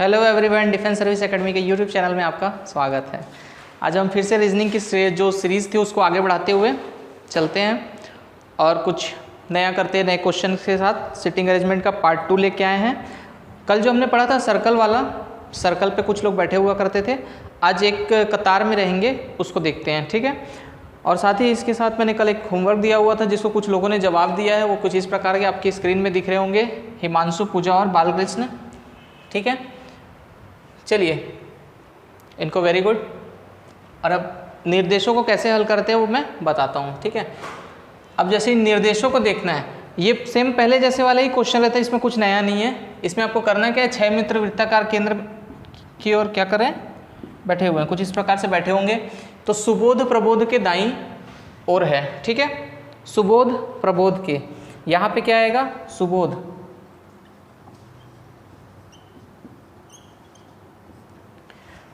Hello everyone, defence service academy के YouTube channel में आपका स्वागत है। आज हम फिर से रीजनिंग की जो सीरीज़ थी उसको आगे बढ़ाते हुए चलते हैं और कुछ नया करते हैं। नए क्वेश्चन के साथ सिटिंग अरेंजमेंट का पार्ट 2 लेके आए हैं। कल जो हमने पढ़ा था सर्कल वाला, सर्कल पे कुछ लोग बैठे हुआ करते थे, आज एक कतार में रहेंगे, उसको देखते हैं, ठीक है। और साथ ही इसके साथ मैंने कल एक होमवर्क दिया हुआ था जिसको कुछ लोगों ने जवाब दिया है। वो कुछ इस प्रकार के आपकी स्क्रीन में दिख रहे होंगे, हिमांशु, पूजा और बालकृष्ण, ठीक है। चलिए इनको वेरी गुड। और अब निर्देशों को कैसे हल करते हैं वो मैं बताता हूँ, ठीक है। अब जैसे निर्देशों को देखना है, ये सेम पहले जैसे वाला ही क्वेश्चन रहता है, इसमें कुछ नया नहीं है। इसमें आपको करना क्या है, 6 मित्र वृत्ताकार केंद्र की ओर क्या करें, बैठे हुए हैं, कुछ इस प्रकार से बैठे होंगे। तो सुबोध प्रबोध के दाईं ओर है, ठीक है। सुबोध प्रबोध के यहाँ पे क्या आएगा, सुबोध,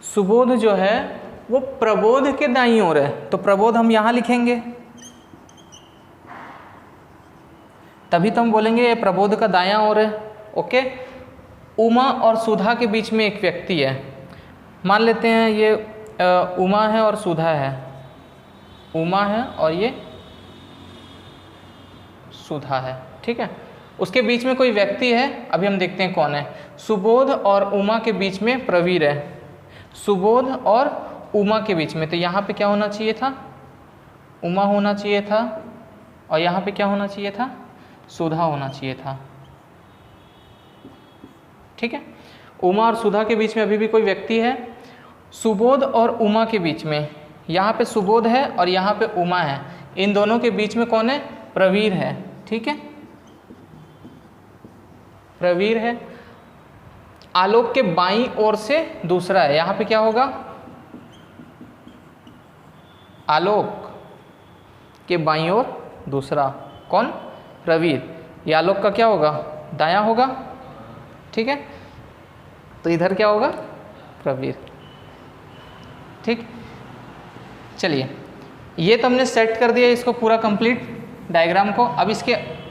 सुबोध जो है वो प्रबोध के दाईं ओर है, तो प्रबोध हम यहाँ लिखेंगे, तभी तो हम बोलेंगे ये प्रबोध का दायां ओर है, ओके। उमा और सुधा के बीच में एक व्यक्ति है, मान लेते हैं ये उमा है और सुधा है, उमा है और ये सुधा है, ठीक है। उसके बीच में कोई व्यक्ति है, अभी हम देखते हैं कौन है। सुबोध और उमा के बीच में प्रवीर है, सुबोध और उमा के बीच में, तो यहाँ पे क्या होना चाहिए था, उमा होना चाहिए था, और यहाँ पे क्या होना चाहिए था, सुधा होना चाहिए था, ठीक है। उमा और सुधा के बीच में अभी भी कोई व्यक्ति है। सुबोध और उमा के बीच में, यहाँ पे सुबोध है और यहाँ पे उमा है, इन दोनों के बीच में कौन है, प्रवीर है, ठीक है, प्रवीर है। आलोक के बाईं ओर से दूसरा है, यहाँ पे क्या होगा, आलोक के बाईं ओर दूसरा, कौन, प्रवीर। ये आलोक का क्या होगा, दायां होगा, ठीक है। तो इधर क्या होगा, प्रवीर, ठीक। चलिए ये तो हमने सेट कर दिया इसको पूरा कंप्लीट डायग्राम को। अब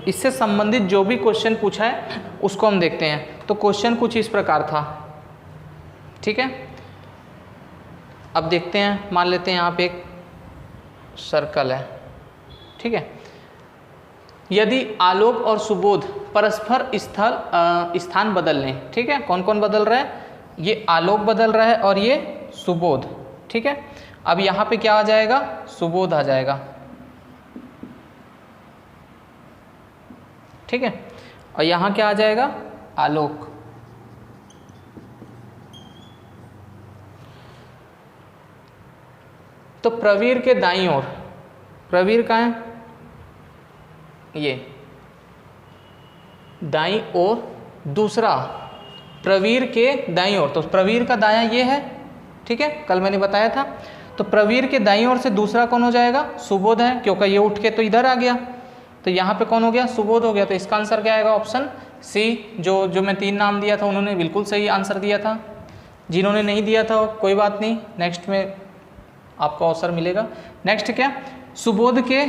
इससे संबंधित जो भी क्वेश्चन पूछा है उसको हम देखते हैं। तो क्वेश्चन कुछ इस प्रकार था, ठीक है। अब देखते हैं, मान लेते हैं यहाँ पे एक सर्कल है, ठीक है। यदि आलोक और सुबोध परस्पर स्थान बदल लें, ठीक है। कौन कौन बदल रहा है, ये आलोक बदल रहा है और ये सुबोध, ठीक है। अब यहाँ पे क्या आ जाएगा, सुबोध आ जाएगा, ठीक है। और यहाँ क्या आ जाएगा, आलोक। तो प्रवीर के दाईं ओर, प्रवीर कहाँ है, ये दाईं ओर दूसरा, प्रवीर के दाईं ओर, तो प्रवीर का दायां ये है, ठीक है, कल मैंने बताया था। तो प्रवीर के दाईं ओर से दूसरा कौन हो जाएगा, सुबोध है, क्योंकि ये उठ के तो इधर आ गया, तो यहाँ पे कौन हो गया, सुबोध हो गया। तो इसका आंसर क्या आएगा, ऑप्शन सी। जो मैं 3 नाम दिया था उन्होंने बिल्कुल सही आंसर दिया था, जिन्होंने नहीं दिया था कोई बात नहीं, नेक्स्ट में आपको अवसर मिलेगा। नेक्स्ट क्या, सुबोध के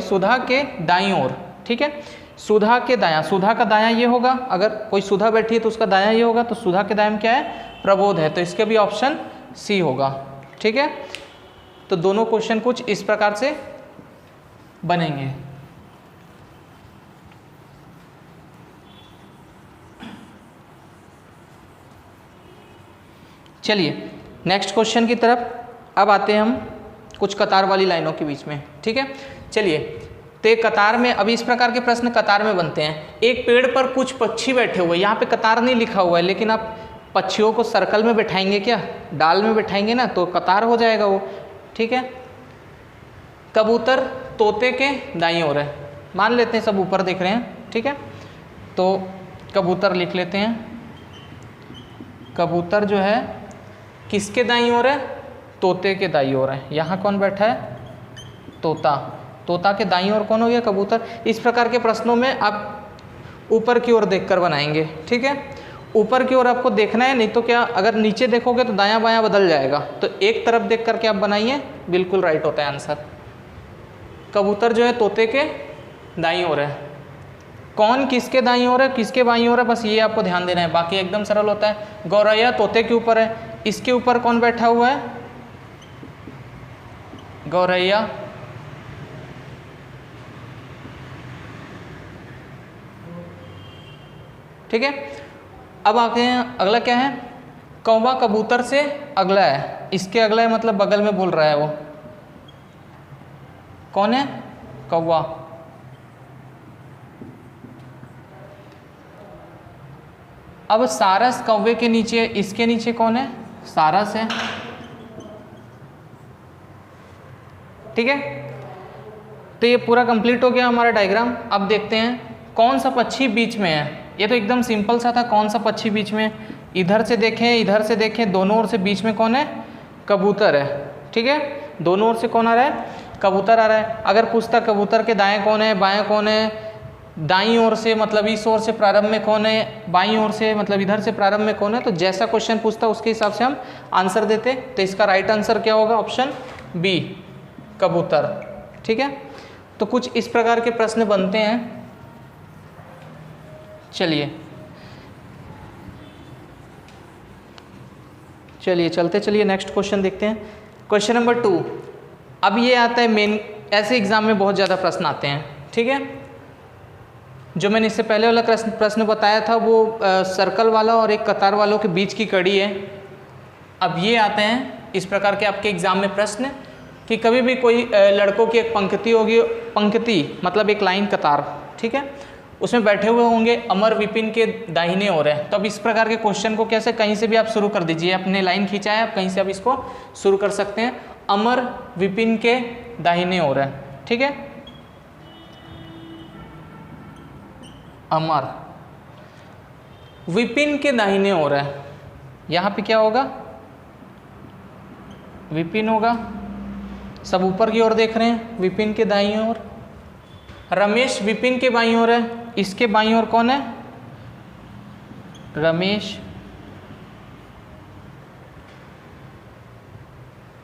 सुधा के दाईं ओर, ठीक है। सुधा के दायां, सुधा का दायां ये होगा, अगर कोई सुधा बैठी है तो उसका दायां ये होगा, तो सुधा के दायां क्या है, प्रबोध है, तो इसके भी ऑप्शन सी होगा, ठीक है। तो दोनों क्वेश्चन कुछ इस प्रकार से बनेंगे। चलिए नेक्स्ट क्वेश्चन की तरफ अब आते हैं हम, कुछ कतार वाली लाइनों के बीच में, ठीक है। चलिए तो कतार में, अभी इस प्रकार के प्रश्न कतार में बनते हैं। एक पेड़ पर कुछ पक्षी बैठे हुए, यहाँ पे कतार नहीं लिखा हुआ है, लेकिन आप पक्षियों को सर्कल में बैठाएंगे, क्या डाल में बैठाएंगे ना, तो कतार हो जाएगा वो, ठीक है। कबूतर तोते के दाईं ओर है, मान लेते हैं सब ऊपर देख रहे हैं, ठीक है। तो कबूतर लिख लेते हैं, कबूतर जो है किसके दाईं ओर है, तोते के दाईं ओर है। यहाँ कौन बैठा है, तोता, तोता के दाईं ओर कौन हो गया, कबूतर। इस प्रकार के प्रश्नों में आप ऊपर की ओर देखकर बनाएंगे, ठीक है। ऊपर की ओर आपको देखना है, नहीं तो क्या, अगर नीचे देखोगे तो दायां बायां बदल जाएगा। तो एक तरफ देख करके आप बनाइए, बिल्कुल राइट होता है आंसर। कबूतर जो है तोते के दाईं ओर है, कौन किसके दाईं ओर है, किसके बाईं ओर है, बस ये आपको ध्यान देना है, बाकी एकदम सरल होता है। गौरैया तोते के ऊपर है, इसके ऊपर कौन बैठा हुआ है, गौरैया। ठीक है, अब आते हैं अगला क्या है, कौवा कबूतर से अगला है, इसके अगला है मतलब बगल में बोल रहा है, वो कौन है, कौवा। अब सारस कौवे के नीचे, इसके नीचे कौन है, सारस है। ठीक है, तो ये पूरा कंप्लीट हो गया हमारा डायग्राम। अब देखते हैं कौन सा पक्षी बीच में है। ये तो एकदम सिंपल सा था, कौन सा पक्षी बीच में, इधर से देखें इधर से देखें, दोनों ओर से बीच में कौन है, कबूतर है। ठीक है, दोनों ओर से कौन आ रहा है, कबूतर आ रहा है। अगर पूछता कबूतर के दाएं कौन है, बाएं कौन है, दाईं ओर से मतलब इस ओर से प्रारंभ में कौन है, बाईं ओर से मतलब इधर से प्रारंभ में कौन है, तो जैसा क्वेश्चन पूछता उसके हिसाब से हम आंसर देते। तो इसका राइट आंसर क्या होगा, ऑप्शन बी, कबूतर। ठीक है, तो कुछ इस प्रकार के प्रश्न बनते हैं। चलिए चलते चलिए नेक्स्ट क्वेश्चन देखते हैं। Question number 2। अब ये आता है मेन, ऐसे एग्जाम में बहुत ज़्यादा प्रश्न आते हैं। ठीक है, जो मैंने इससे पहले वाला प्रश्न बताया था वो सर्कल वाला और एक कतार वालों के बीच की कड़ी है। अब ये आते हैं इस प्रकार के आपके एग्जाम में प्रश्न कि कभी भी कोई लड़कों की एक पंक्ति होगी, पंक्ति मतलब एक लाइन, कतार। ठीक है, उसमें बैठे हुए होंगे, अमर विपिन के दाहिने ओर है। तो अब इस प्रकार के क्वेश्चन को कैसे, कहीं से भी आप शुरू कर दीजिए, अपने लाइन खींचा है आप, कहीं से आप इसको शुरू कर सकते हैं। अमर विपिन के दाहिने ओर है। ठीक है, अमर विपिन के दाहिने ओर है, यहाँ पे क्या होगा, विपिन होगा। सब ऊपर की ओर देख रहे हैं, विपिन के दाईं ओर। रमेश विपिन के बाईं ओर है, इसके बाईं ओर कौन है, रमेश।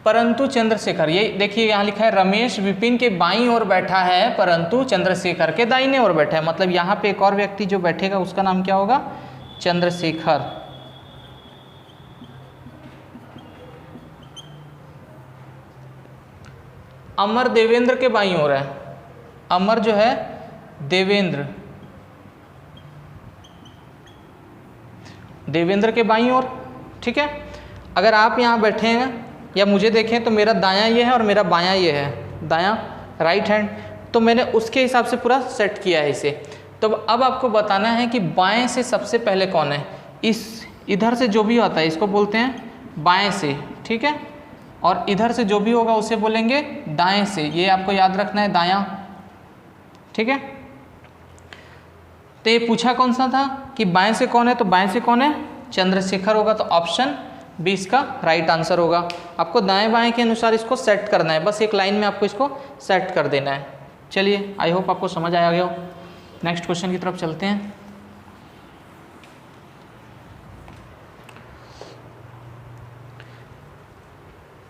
परंतु चंद्रशेखर, ये देखिए यहाँ लिखा है रमेश विपिन के बाईं ओर बैठा है परंतु चंद्रशेखर के दाहिने ओर बैठा है, मतलब यहाँ पे एक और व्यक्ति जो बैठेगा उसका नाम क्या होगा, चंद्रशेखर। अमर देवेंद्र के बाईं ओर है, अमर जो है देवेंद्र, देवेंद्र के बाईं ओर। ठीक है, अगर आप यहाँ बैठे हैं या मुझे देखें तो मेरा दायां ये है और मेरा बायां ये है, दायां राइट हैंड, तो मैंने उसके हिसाब से पूरा सेट किया है इसे। तो अब आपको बताना है कि बाएं से सबसे पहले कौन है, इस इधर से जो भी आता है इसको बोलते हैं बाएं से। ठीक है, और इधर से जो भी होगा उसे बोलेंगे दाएं से, ये आपको याद रखना है, दायां। ठीक है, तो ये पूछा कौन सा था कि बाएं से कौन है, तो बाएं से कौन है, चंद्रशेखर होगा, तो ऑप्शन बी इसका राइट आंसर होगा। आपको दाएं बाएं के अनुसार इसको सेट करना है, बस एक लाइन में आपको इसको सेट कर देना है। चलिए, आई होप आपको समझ आया गया हो। नेक्स्ट क्वेश्चन की तरफ चलते हैं।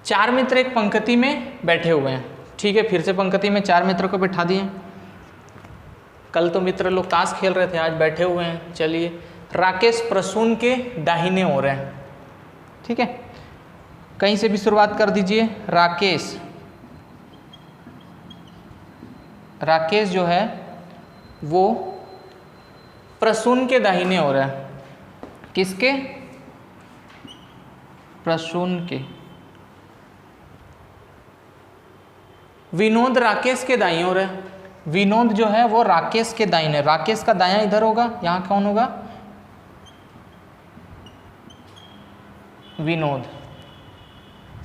चार मित्र एक पंक्ति में बैठे हुए हैं। ठीक है, फिर से पंक्ति में चार मित्र को बैठा दिए। कल तो मित्र लोग ताश खेल रहे थे, आज बैठे हुए हैं। चलिए, राकेश प्रसून के दाहिने ओर है। ठीक है, कहीं से भी शुरुआत कर दीजिए। राकेश, राकेश जो है वो प्रसून के दाहिने ओर है। किसके, प्रसून के। विनोद राकेश के दाईं ओर है, विनोद जो है वो राकेश के दाईं है, राकेश का दायां इधर होगा, यहाँ कौन होगा, विनोद।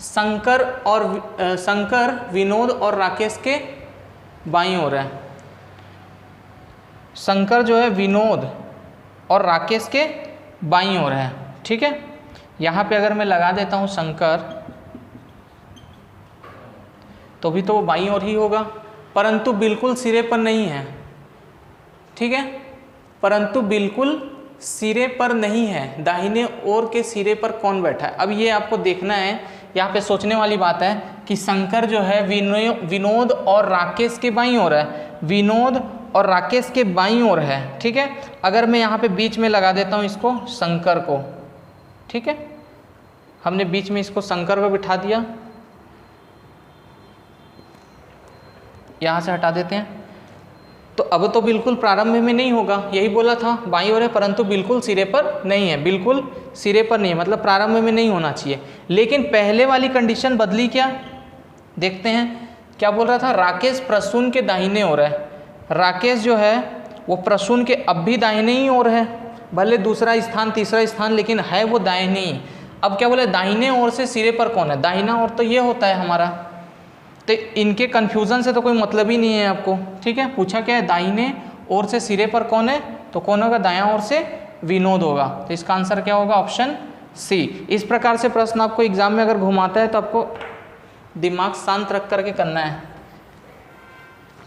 शंकर विनोद और राकेश के बाईं ओर है। शंकर जो है विनोद और राकेश के बाईं ओर है। ठीक है, यहाँ पे अगर मैं लगा देता हूँ शंकर, तो भी तो वो बाईं ओर ही होगा, परंतु बिल्कुल सिरे पर नहीं है। ठीक है, परंतु बिल्कुल सिरे पर नहीं है, दाहिने ओर के सिरे पर कौन बैठा है। अब ये आपको देखना है, यहाँ पे सोचने वाली बात है कि शंकर जो है विनोद और राकेश के बाईं ओर है, विनोद और राकेश के बाईं ओर है, ठीक है। अगर मैं यहाँ पे बीच में लगा देता हूँ इसको शंकर को, ठीक है, हमने बीच में इसको शंकर को बिठा दिया, यहाँ से हटा देते हैं, तो अब तो बिल्कुल प्रारंभ में नहीं होगा, यही बोला था बाईं ओर है परंतु बिल्कुल सिरे पर नहीं है, बिल्कुल सिरे पर नहीं है, मतलब प्रारंभ में नहीं होना चाहिए। लेकिन पहले वाली कंडीशन बदली क्या, देखते हैं क्या बोल रहा था, राकेश प्रसून के दाहिने ओर है। राकेश जो है वो प्रसून के अब भी दाहिने ही ओर है, भले दूसरा स्थान तीसरा स्थान, लेकिन है वो दाहिने ही। अब क्या बोले, दाहिने ओर से सिरे पर कौन है, दाहिना ओर तो ये होता है हमारा, तो इनके कन्फ्यूज़न से तो कोई मतलब ही नहीं है आपको, ठीक है। पूछा क्या है, दाहिने ओर से सिरे पर कौन है, तो कौन होगा, दायां ओर से विनोद होगा, तो इसका आंसर क्या होगा, ऑप्शन सी। इस प्रकार से प्रश्न आपको एग्जाम में अगर घुमाता है तो आपको दिमाग शांत रख करके करना है।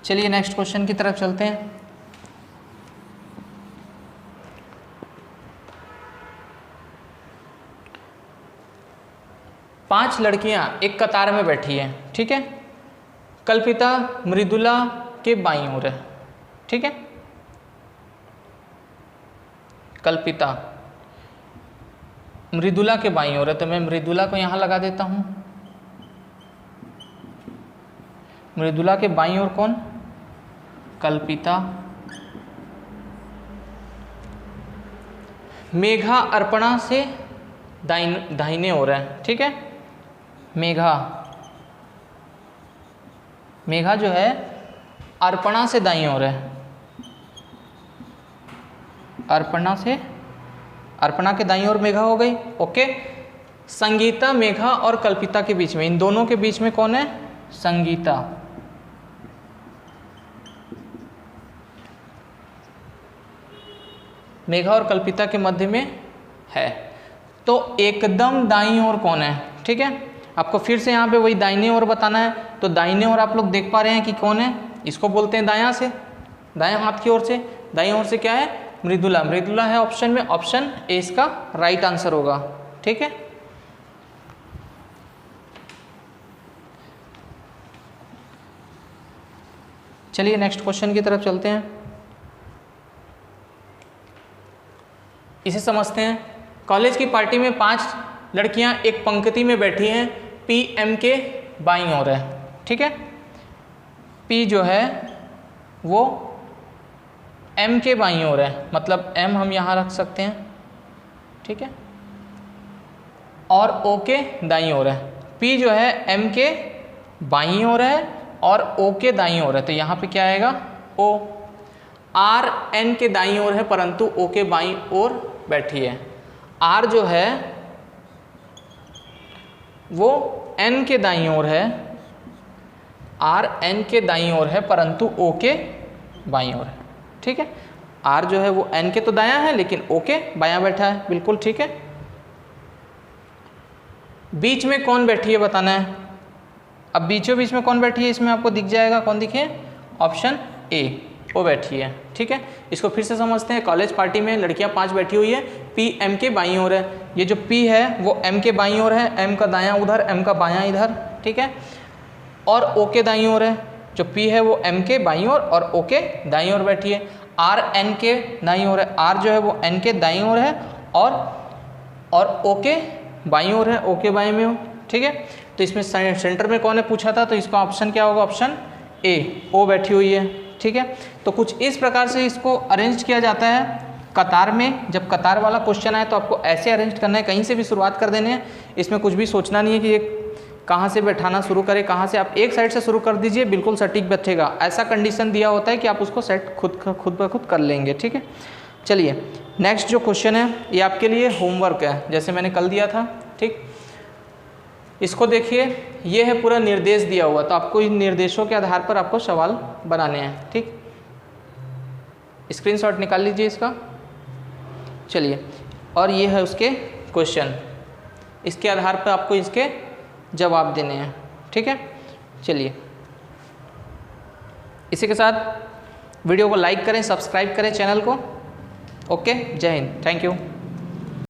चलिए नेक्स्ट क्वेश्चन की तरफ चलते हैं। पांच लड़कियां एक कतार में बैठी हैं, ठीक है। कल्पिता मृदुला के बाईं ओर है, ठीक है। कल्पिता मृदुला के बाईं ओर है, तो मैं मृदुला को यहां लगा देता हूं। मृदुला के बाईं ओर कौन, कल्पिता। मेघा अर्पणा से दाहिने ओर है, ठीक है। मेघा जो है अर्पणा से दाईं ओर है, अर्पणा के दाईं ओर मेघा हो गई, ओके। संगीता मेघा और कल्पिता के बीच में, इन दोनों के बीच में कौन है, संगीता। मेघा और कल्पिता के मध्य में है, तो एकदम दाईं ओर कौन है, ठीक है। आपको फिर से यहाँ पे वही दाहिने ओर बताना है, तो दाहिने ओर आप लोग देख पा रहे हैं कि कौन है, इसको बोलते हैं दायां से, दायां हाथ की ओर से। दाईं ओर से क्या है, मृदुला। मृदुला है ऑप्शन में, ऑप्शन ए इसका राइट आंसर होगा, ठीक है। चलिए नेक्स्ट क्वेश्चन की तरफ चलते हैं, इसे समझते हैं। कॉलेज की पार्टी में 5 लड़कियां एक पंक्ति में बैठी हैं, पी एम के बाईं ओर है, ठीक है। पी जो है वो एम के बाईं ओर है, मतलब एम हम यहाँ रख सकते हैं, ठीक है, और ओ के दाईं ओर है। पी जो है एम के बाईं ओर है और ओ के दाईं ओर है, तो यहाँ पे क्या आएगा, ओ। आर एन के दाईं ओर है परंतु ओ के बाईं ओर बैठी है। आर जो है वो एन के दाईं ओर है, आर एन के दाईं ओर है परंतु ओ के बाईं ओर है, ठीक है। आर जो है वो एन के तो दायां है लेकिन ओ के बायां बैठा है, बिल्कुल ठीक है। बीच में कौन बैठी है बताना है। अब बीचों बीच में कौन बैठी है, इसमें आपको दिख जाएगा, कौन दिखे, ऑप्शन ए, वो बैठी है, ठीक है। इसको फिर से समझते हैं। कॉलेज पार्टी में लड़कियां 5 बैठी हुई है, पी एम के बाईं ओर है। ये जो पी है वो एम के बाईं ओर है, एम का दायां उधर, एम का बायां इधर, ठीक है। और ओ के दाईं ओर है, जो पी है वो एम के बाईं ओर और ओ के दाईं ओर बैठी है। आर एन के दाईं ओर है, आर जो है वो एन के दाईं ओर है और ओ के बाईं ओर है, ओ के बाईं में हो, ठीक है। तो इसमें सेंटर में कौन है पूछा था, तो इसका ऑप्शन क्या होगा, ऑप्शन ए, ओ बैठी हुई है, ठीक है। तो कुछ इस प्रकार से इसको अरेंज किया जाता है कतार में। जब कतार वाला क्वेश्चन आए तो आपको ऐसे अरेंज करना है, कहीं से भी शुरुआत कर देने हैं, इसमें कुछ भी सोचना नहीं है कि ये कहाँ से बैठाना शुरू करें, कहाँ से। आप एक साइड से शुरू कर दीजिए, बिल्कुल सटीक बैठेगा। ऐसा कंडीशन दिया होता है कि आप उसको सेट खुद ब खुद कर लेंगे, ठीक है। चलिए नेक्स्ट जो क्वेश्चन है ये आपके लिए होमवर्क है, जैसे मैंने कल दिया था, ठीक। इसको देखिए, ये है पूरा निर्देश दिया हुआ, तो आपको इन निर्देशों के आधार पर आपको सवाल बनाने हैं, ठीक। स्क्रीनशॉट निकाल लीजिए इसका। चलिए, और ये है उसके क्वेश्चन, इसके आधार पर आपको इसके जवाब देने हैं, ठीक है। चलिए, इसी के साथ वीडियो को लाइक करें, सब्सक्राइब करें चैनल को। ओके, जय हिंद, थैंक यू।